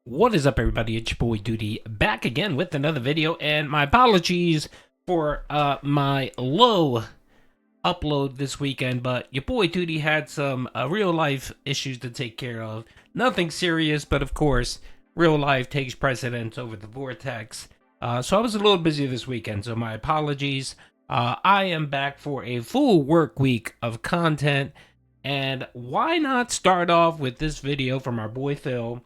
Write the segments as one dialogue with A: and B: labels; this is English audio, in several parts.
A: What is up, everybody? It's your boy Duty back again with another video, and my apologies for my low upload this weekend, but your boy Duty had some real life issues to take care of. Nothing serious, but of course, real life takes precedence over the vortex. So I was a little busy this weekend, so my apologies. I am back for a full work week of content, and why not start off with this video from our boy Phil,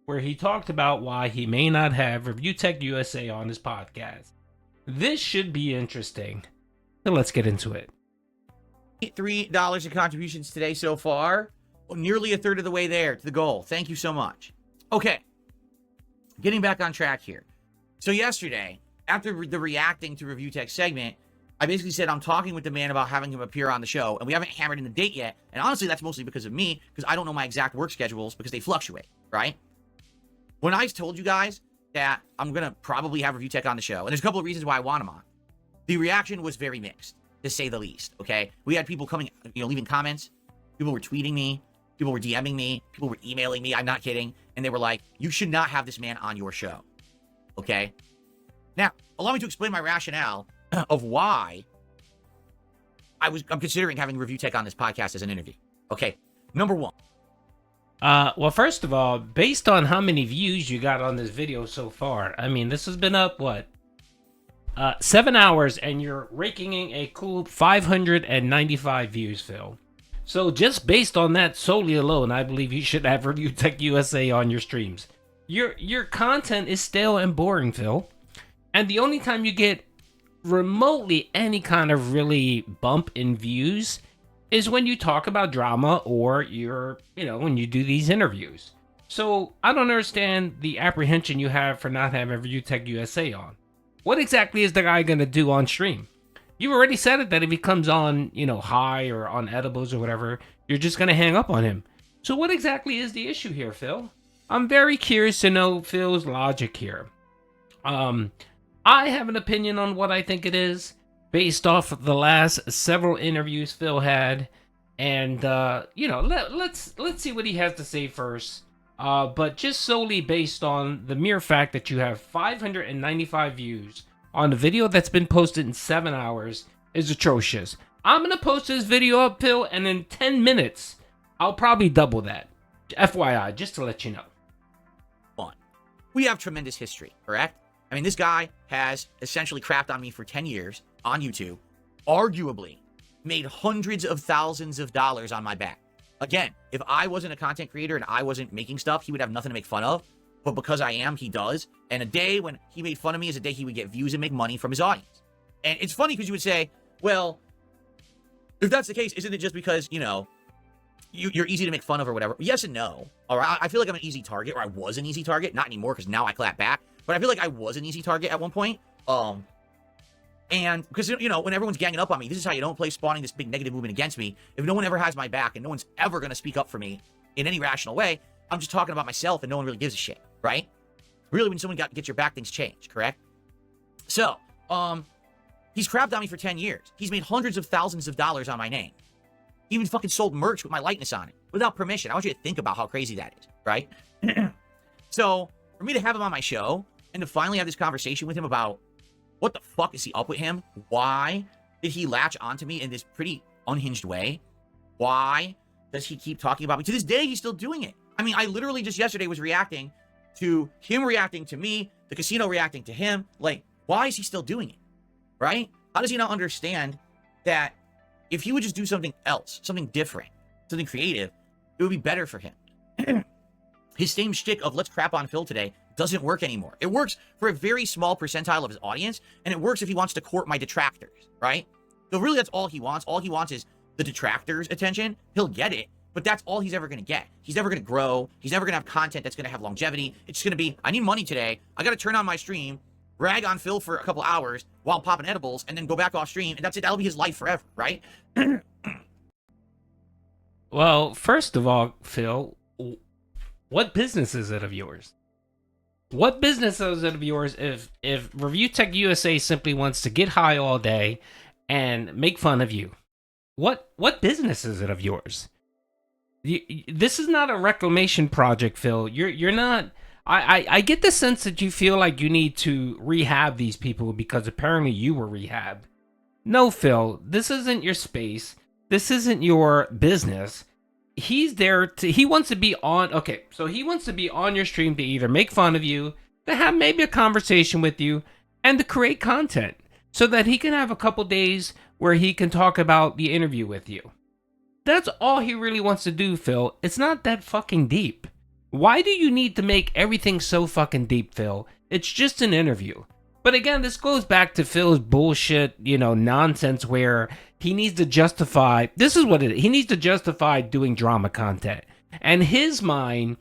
A: where he talked about why he may not have ReviewTechUSA on his podcast. This should be interesting. So let's get into it.
B: $3 in contributions today so far. Well, nearly a third of the way there to the goal. Thank you so much. Okay. Getting back on track here. So yesterday, after the reacting to Review Tech segment, I basically said I'm talking with the man about having him appear on the show, and we haven't hammered in the date yet. And honestly, that's mostly because of me, because I don't know my exact work schedules because they fluctuate, right? When I told you guys that I'm going to probably have Review Tech on the show, and there's a couple of reasons why I want him on, the reaction was very mixed, to say the least, okay? We had people coming, leaving comments. People were tweeting me. People were DMing me. People were emailing me. I'm not kidding. And they were like, you should not have this man on your show, okay? Now, allow me to explain my rationale of why I'm considering having Review Tech on this podcast as an interview, okay? Number one.
A: Well, first of all, based on how many views you got on this video so far, I mean, this has been up, 7 hours, and you're raking in a cool 595 views, Phil. So just based on that solely alone, I believe you should have Review Tech USA on your streams. Your content is stale and boring, Phil. And the only time you get remotely any kind of really bump in views is when you talk about drama or when you do these interviews. So I don't understand the apprehension you have for not having Review Tech USA on. What exactly is the guy going to do on stream? You've already said it that if he comes on, high or on edibles or whatever, you're just going to hang up on him. So what exactly is the issue here, Phil? I'm very curious to know Phil's logic here. I have an opinion on what I think it is, based off of the last several interviews Phil had, and let's see what he has to say first. But just solely based on the mere fact that you have 595 views on a video that's been posted in 7 hours is atrocious. I'm gonna post this video up, Phil, and in 10 minutes I'll probably double that. FYI, just to let you know.
B: One, we have tremendous history, correct? I mean, this guy has essentially crapped on me for 10 years on YouTube, arguably made hundreds of thousands of dollars on my back. Again, if I wasn't a content creator and I wasn't making stuff, he would have nothing to make fun of. But because I am, he does. And a day when he made fun of me is a day he would get views and make money from his audience. And it's funny because you would say, well, if that's the case, isn't it just because, you're easy to make fun of or whatever? Yes and no. All right, I feel like I'm an easy target, or I was an easy target. Not anymore because now I clap back. But I feel like I was an easy target at one point. And because, when everyone's ganging up on me, this is how you don't play, spawning this big negative movement against me. If no one ever has my back and no one's ever going to speak up for me in any rational way, I'm just talking about myself and no one really gives a shit, right? Really, when someone gets your back, things change, correct? So, he's crapped on me for 10 years. He's made hundreds of thousands of dollars on my name. He even fucking sold merch with my likeness on it without permission. I want you to think about how crazy that is, right? So, for me to have him on my show and to finally have this conversation with him about what the fuck is he up with him? Why did he latch onto me in this pretty unhinged way? Why does he keep talking about me? To this day, he's still doing it. I mean, I literally just yesterday was reacting to him reacting to me, the casino reacting to him. Like, why is he still doing it? Right? How does he not understand that if he would just do something else, something different, something creative, it would be better for him? His same shtick of let's crap on Phil today doesn't work anymore. It works for a very small percentile of his audience, and it works if he wants to court my detractors, right? So really, that's all he wants. All he wants is the detractors' attention. He'll get it, but that's all he's ever going to get. He's never going to grow. He's never going to have content that's going to have longevity. It's going to be, I need money today. I got to turn on my stream, rag on Phil for a couple hours while popping edibles, and then go back off stream, and that's it. That'll be his life forever, right?
A: Well, first of all, Phil, what business is it of yours? What business is it of yours if Review Tech USA simply wants to get high all day and make fun of you? What business is it of yours? This is not a reclamation project, Phil. You're not. I get the sense that you feel like you need to rehab these people because apparently you were rehabbed. No, Phil, this isn't your space. This isn't your business. He's there to, he wants to be on, okay, so he wants to be on your stream to either make fun of you, to have maybe a conversation with you, and to create content so that he can have a couple days where he can talk about the interview with you. That's all he really wants to do, Phil. It's not that fucking deep. Why do you need to make everything so fucking deep, Phil? It's just an interview. But again, this goes back to Phil's bullshit, nonsense where he needs to justify, this is what it is. He needs to justify doing drama content. And his mind,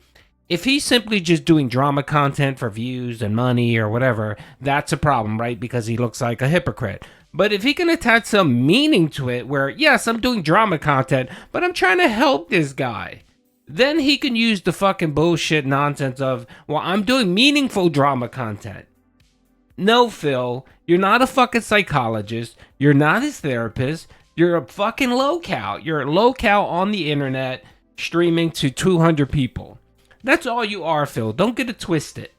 A: if he's simply just doing drama content for views and money or whatever, that's a problem, right? Because he looks like a hypocrite. But if he can attach some meaning to it where, yes, I'm doing drama content, but I'm trying to help this guy, then he can use the fucking bullshit nonsense of, well, I'm doing meaningful drama content. No, Phil, you're not a fucking psychologist. You're not his therapist. You're a fucking locale. You're a locale on the internet streaming to 200 people. That's all you are, Phil. Don't get it twisted.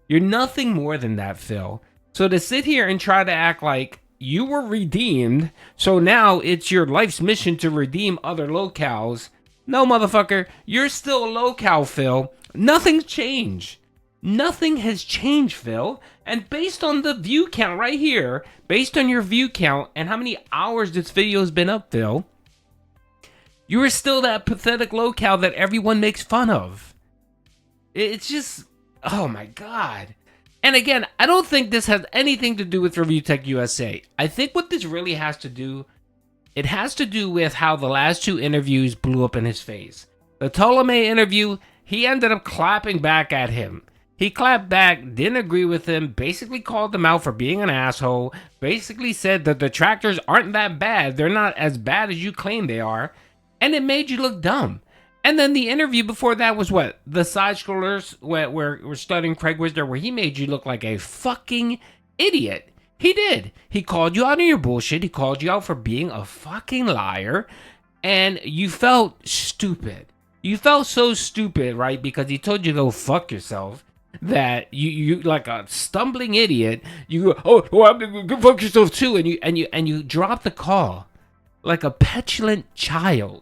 A: You're nothing more than that, Phil. So to sit here and try to act like you were redeemed, so now it's your life's mission to redeem other locales. No, motherfucker, you're still a locale, Phil. Nothing's changed. Nothing has changed, Phil. And based on the view count right here, based on your view count and how many hours this video has been up, Phil, you are still that pathetic locale that everyone makes fun of. It's just, oh my God. And again, I don't think this has anything to do with ReviewTechUSA. I think what this really has to do, it has to do with how the last two interviews blew up in his face. The Ptolemy interview, he ended up clapping back at him. He clapped back, didn't agree with him, basically called him out for being an asshole, basically said that the detractors aren't that bad, they're not as bad as you claim they are, and it made you look dumb. And then the interview before that was what? The side scrollers where we're studying Craig was there, where he made you look like a fucking idiot. He did. He called you out on your bullshit. He called you out for being a fucking liar. And you felt stupid. You felt so stupid, right? Because he told you to go fuck yourself. That you like a stumbling idiot. You go, I'm gonna go fuck yourself too. And you drop the call like a petulant child.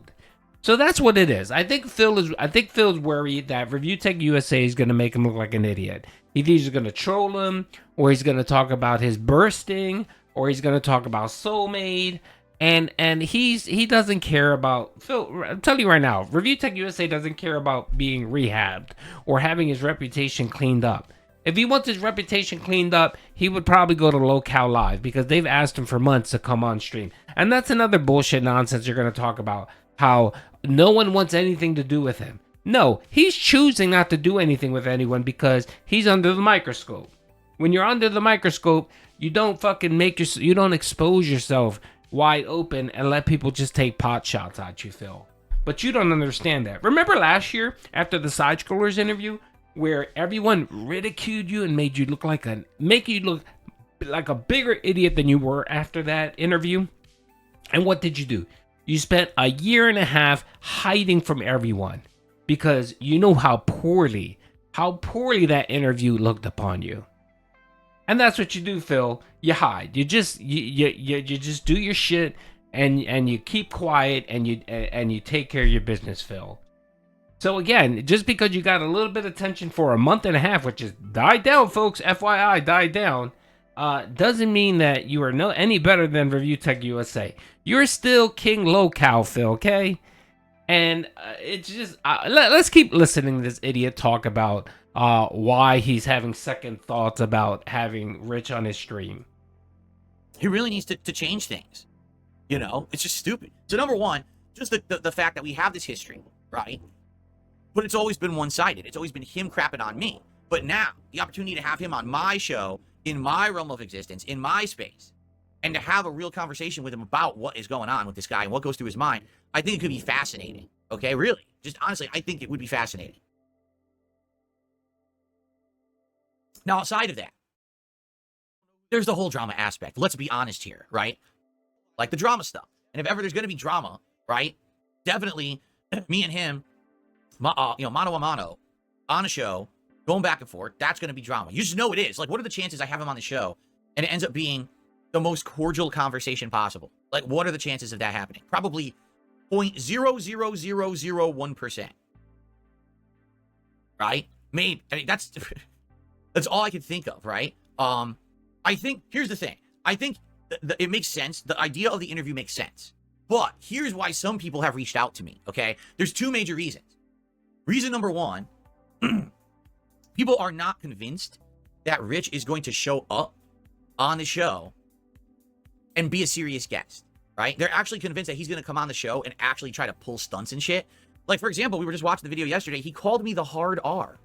A: So that's what it is. I think Phil's worried that ReviewTechUSA is going to make him look like an idiot. He's either going to troll him, or he's going to talk about his bursting, or he's going to talk about soulmate, and he doesn't care about Phil. I'm telling you right now, ReviewTechUSA doesn't care about being rehabbed or having his reputation cleaned up. If he wants his reputation cleaned up, he would probably go to Locale Live because they've asked him for months to come on stream. And that's another bullshit nonsense you're going to talk about. How no one wants anything to do with him. No, he's choosing not to do anything with anyone because he's under the microscope. When you're under the microscope, you don't fucking you don't expose yourself wide open and let people just take pot shots at you, Phil. But you don't understand that. Remember last year after the side scrollers interview where everyone ridiculed you and made you look like a bigger idiot than you were after that interview? And what did you do? You spent a year and a half hiding from everyone because you know how poorly that interview looked upon you. And that's what you do, Phil. You hide. You just do your shit and you keep quiet and you take care of your business, Phil. So again, just because you got a little bit of attention for a month and a half, which is died down, folks, FYI, died down, doesn't mean that you are any better than ReviewTechUSA. You're still King Locale, Phil, okay? And it's just let's keep listening to this idiot talk about why he's having second thoughts about having Rich on his stream.
B: He really needs to change things. It's just stupid. So number one, just the fact that we have this history, right? But it's always been one-sided. It's always been him crapping on me. But now, the opportunity to have him on my show, in my realm of existence, in my space, and to have a real conversation with him about what is going on with this guy and what goes through his mind, I think it could be fascinating. Okay, really. Just honestly, I think it would be fascinating. Now, outside of that, there's the whole drama aspect. Let's be honest here, right? Like the drama stuff. And if ever there's going to be drama, right, definitely me and him, mano a mano, on a show, going back and forth. That's going to be drama. You just know it is. Like, what are the chances I have him on the show and it ends up being the most cordial conversation possible? Like, what are the chances of that happening? Probably 0.00001%. Right? Maybe. I mean, that's all I can think of, right? I think, here's the thing. I think it makes sense. The idea of the interview makes sense. But here's why some people have reached out to me, okay? There's two major reasons. Reason number one, people are not convinced that Rich is going to show up on the show and be a serious guest, right? They're actually convinced that he's going to come on the show and actually try to pull stunts and shit. Like, for example, we were just watching the video yesterday. He called me the hard R,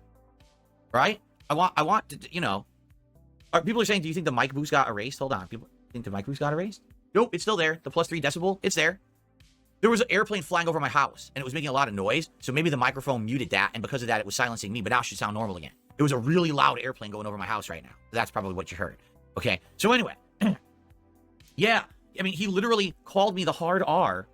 B: right? I want to, you know, people are saying, do you think the mic boost got erased? Hold on. People think the mic boost got erased? Nope, it's still there. The +3 decibel, it's there. There was an airplane flying over my house, and it was making a lot of noise, so maybe the microphone muted that, and because of that, it was silencing me, but now it should sound normal again. It was a really loud airplane going over my house right now. That's probably what you heard. Okay, so anyway. Yeah, I mean, he literally called me the hard R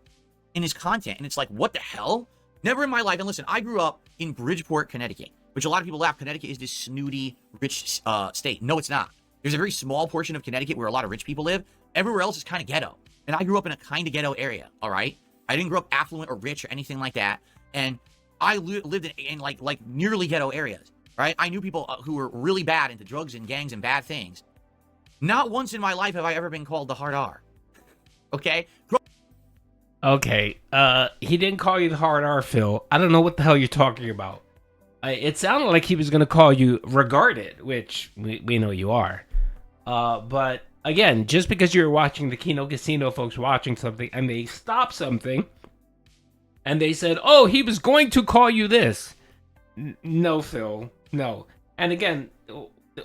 B: in his content, and it's like, what the hell? Never in my life, and listen, I grew up in Bridgeport, Connecticut, which a lot of people laugh. Connecticut is this snooty, rich state. No, it's not. There's a very small portion of Connecticut where a lot of rich people live. Everywhere else is kind of ghetto. And I grew up in a kind of ghetto area, all right? I didn't grow up affluent or rich or anything like that. And I lived in like nearly ghetto areas, right? I knew people who were really bad into drugs and gangs and bad things. Not once in my life have I ever been called the hard R. Okay?
A: Okay, he didn't call you the hard R, Phil. I don't know what the hell you're talking about. It sounded like he was going to call you regarded, which we know you are. But again, just because you're watching the Kino Casino folks watching something and they stop something and they said, oh, he was going to call you this. No, Phil, no. And again,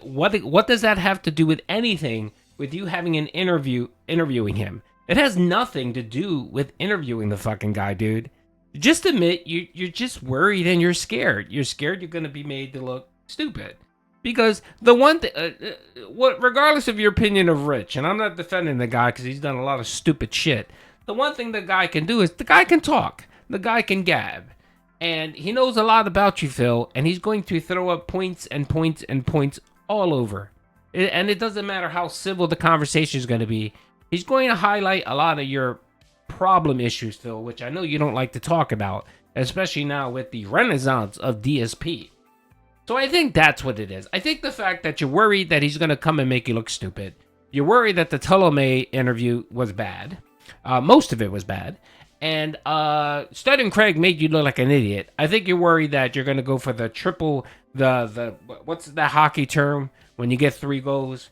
A: what does that have to do with anything with you having an interviewing him? It has nothing to do with interviewing the fucking guy, dude. Just admit you're just worried and you're scared. You're scared you're going to be made to look stupid. Because the one thing, regardless of your opinion of Rich, and I'm not defending the guy because he's done a lot of stupid shit, the one thing the guy can do is the guy can talk. The guy can gab. And he knows a lot about you, Phil, and he's going to throw up points and points and points all over. And it doesn't matter how civil the conversation is going to be. He's going to highlight a lot of your problem issues, Phil, which I know you don't like to talk about, especially now with the renaissance of DSP. So I think that's what it is. I think the fact that you're worried that he's going to come and make you look stupid. You're worried that the Ptolemy interview was bad. Most of it was bad. And Stud and Craig made you look like an idiot. I think you're worried that you're going to go for the triple, what's the hockey term? When you get 3 goals?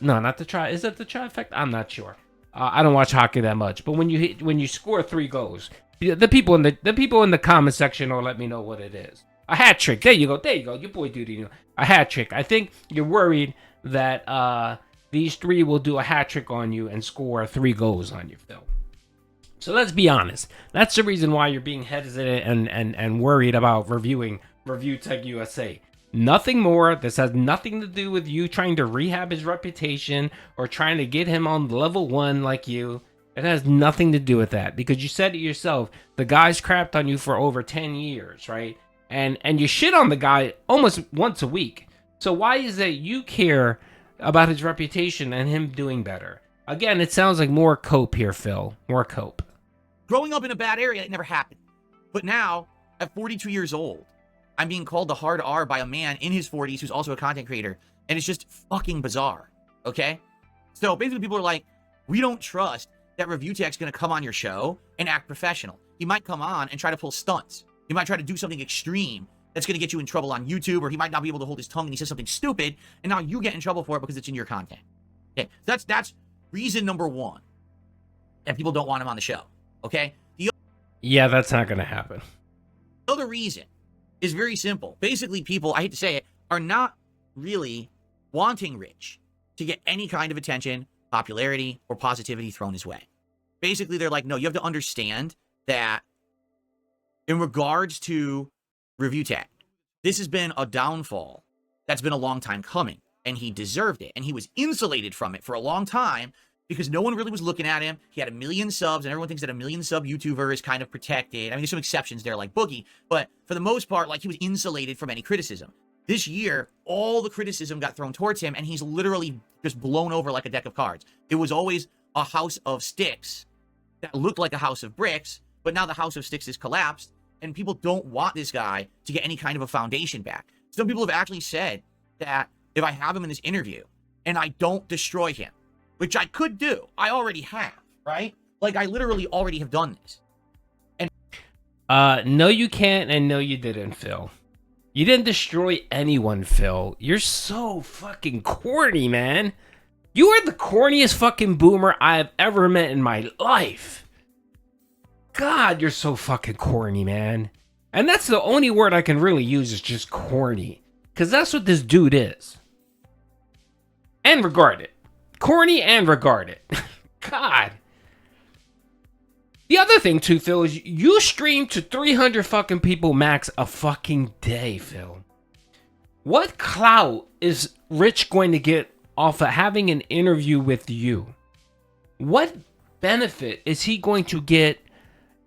A: No, not the try. Is it the trifecta? I'm not sure. I don't watch hockey that much. But when you score 3 goals, the people in the comment section will let me know what it is. A hat trick. There you go. Your boy Duty. A hat trick. I think you're worried that these 3 will do a hat trick on you and score 3 goals on you, Phil. So let's be honest. That's the reason why you're being hesitant and worried about reviewing ReviewTechUSA. Nothing more. This has nothing to do with you trying to rehab his reputation or trying to get him on level 1 like you. It has nothing to do with that because you said it yourself. The guy's crapped on you for over 10 years, right? And you shit on the guy almost once a week. So why is it you care about his reputation and him doing better? Again, it sounds like more cope here, Phil. More cope.
B: Growing up in a bad area, it never happened. But now, at 42 years old, I'm being called the hard R by a man in his 40s who's also a content creator. And it's just fucking bizarre. Okay? So basically people are like, we don't trust that ReviewTech's going to come on your show and act professional. He might come on and try to pull stunts. He might try to do something extreme that's going to get you in trouble on YouTube, or he might not be able to hold his tongue and he says something stupid, and now you get in trouble for it because it's in your content. Okay? That's reason number 1. And people don't want him on the show. Okay?
A: Yeah, that's not going to happen.
B: The other reason is very simple. Basically, people, I hate to say it, are not really wanting Rich to get any kind of attention, popularity, or positivity thrown his way. Basically, they're like, no, you have to understand that in regards to ReviewTech, this has been a downfall that's been a long time coming, and he deserved it. And he was insulated from it for a long time because no one really was looking at him. He had 1 million subs, and everyone thinks that a 1 million sub YouTuber is kind of protected. I mean, there's some exceptions there like Boogie, but for the most part, like, he was insulated from any criticism. This year, all the criticism got thrown towards him, and he's literally just blown over like a deck of cards. It was always a house of sticks that looked like a house of bricks, but now the house of sticks is collapsed, and people don't want this guy to get any kind of a foundation back. Some people have actually said that if I have him in this interview and I don't destroy him, which I could do, I already have, right? Like, I literally already have done this.
A: No, you can't, and no, you didn't, Phil. You didn't destroy anyone, Phil. You're so fucking corny, man. You are the corniest fucking boomer I have ever met in my life. God, you're so fucking corny, man. And that's the only word I can really use is just corny. Because that's what this dude is. And regarded. Corny and regarded. God. The other thing, too, Phil, is you stream to 300 fucking people max a fucking day, Phil. What clout is Rich going to get off of having an interview with you? What benefit is he going to get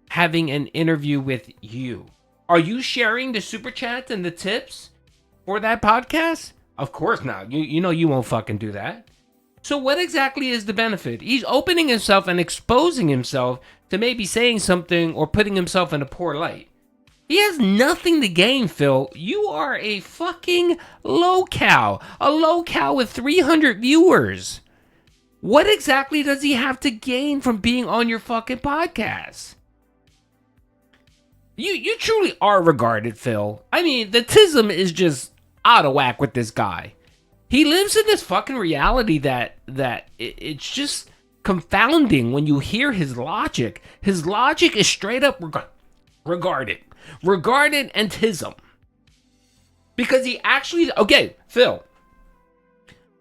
A: having an interview with you? Are you sharing the super chats and the tips for that podcast? Of course not. You know you won't fucking do that. So what exactly is the benefit? He's opening himself and exposing himself to maybe saying something or putting himself in a poor light. He has nothing to gain, Phil. You are a fucking low-cow. A low-cow with 300 viewers. What exactly does he have to gain from being on your fucking podcast? You truly are regarded, Phil. I mean, the tism is just out of whack with this guy. He lives in this fucking reality that it's just confounding when you hear his logic. His logic is straight up regarded and tism. Because he actually, okay, Phil.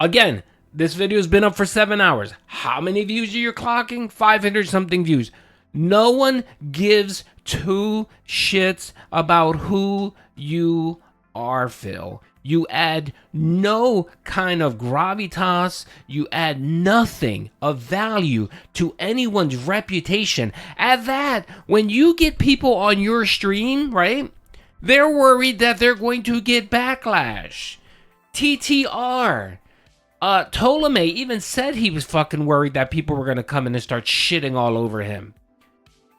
A: Again, this video has been up for 7 hours. How many views are you clocking? 500 something views. No one gives two shits about who you are, Phil. You add no kind of gravitas. You add nothing of value to anyone's reputation. At that, when you get people on your stream, right? They're worried that they're going to get backlash. TTR. Ptolemy even said he was fucking worried that people were going to come in and start shitting all over him.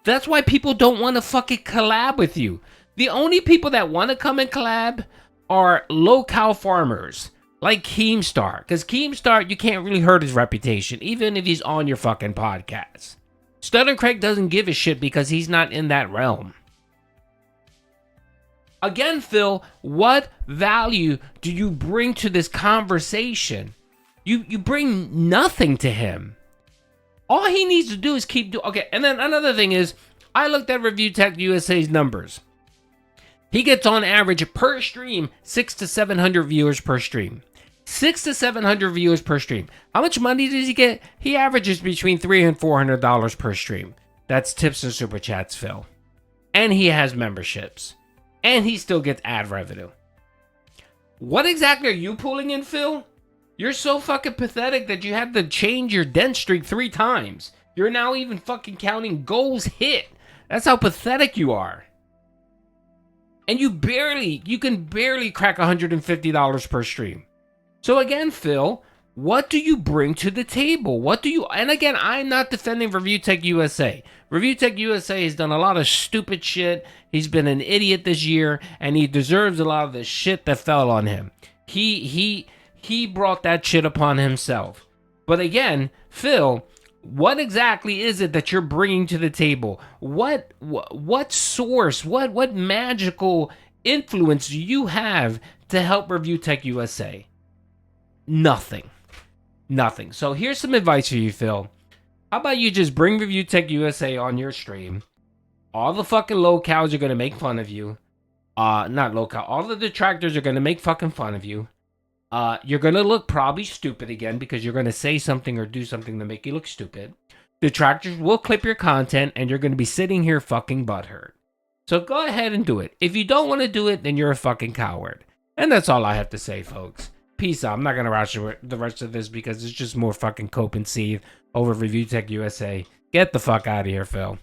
A: That's why people don't want to fucking collab with you. The only people that want to come and collab are low-cow farmers like Keemstar. Because Keemstar, you can't really hurt his reputation, even if he's on your fucking podcast. Stud Craig doesn't give a shit because he's not in that realm. Again, Phil, what value do you bring to this conversation? You bring nothing to him. All he needs to do is keep doing... Okay, and then another thing is, I looked at ReviewTechUSA's numbers. He gets on average per stream 600 to 700 viewers per stream. 600 to 700 viewers per stream. How much money does he get? He averages between $300 and $400 per stream. That's tips and super chats, Phil. And he has memberships. And he still gets ad revenue. What exactly are you pulling in, Phil? You're so fucking pathetic that you had to change your dent streak 3 times. You're now even fucking counting goals hit. That's how pathetic you are. And you can barely crack $150 per stream. So again, Phil, what do you bring to the table? And again, I'm not defending ReviewTechUSA. ReviewTechUSA has done a lot of stupid shit. He's been an idiot this year, and he deserves a lot of the shit that fell on him. He brought that shit upon himself. But again, Phil, what exactly is it that you're bringing to the table? What source, what magical influence do you have to help ReviewTechUSA? Nothing. So here's some advice for you, Phil. How about you just bring ReviewTechUSA on your stream? All the fucking low cows are going to make fun of you. Not low cow. All the detractors are going to make fucking fun of you. You're going to look probably stupid again because you're going to say something or do something to make you look stupid. Detractors will clip your content and you're going to be sitting here fucking butthurt. So go ahead and do it. If you don't want to do it, then you're a fucking coward. And that's all I have to say, folks. Peace out. I'm not going to rush the rest of this because it's just more fucking cope and seethe over ReviewTechUSA. Get the fuck out of here, Phil.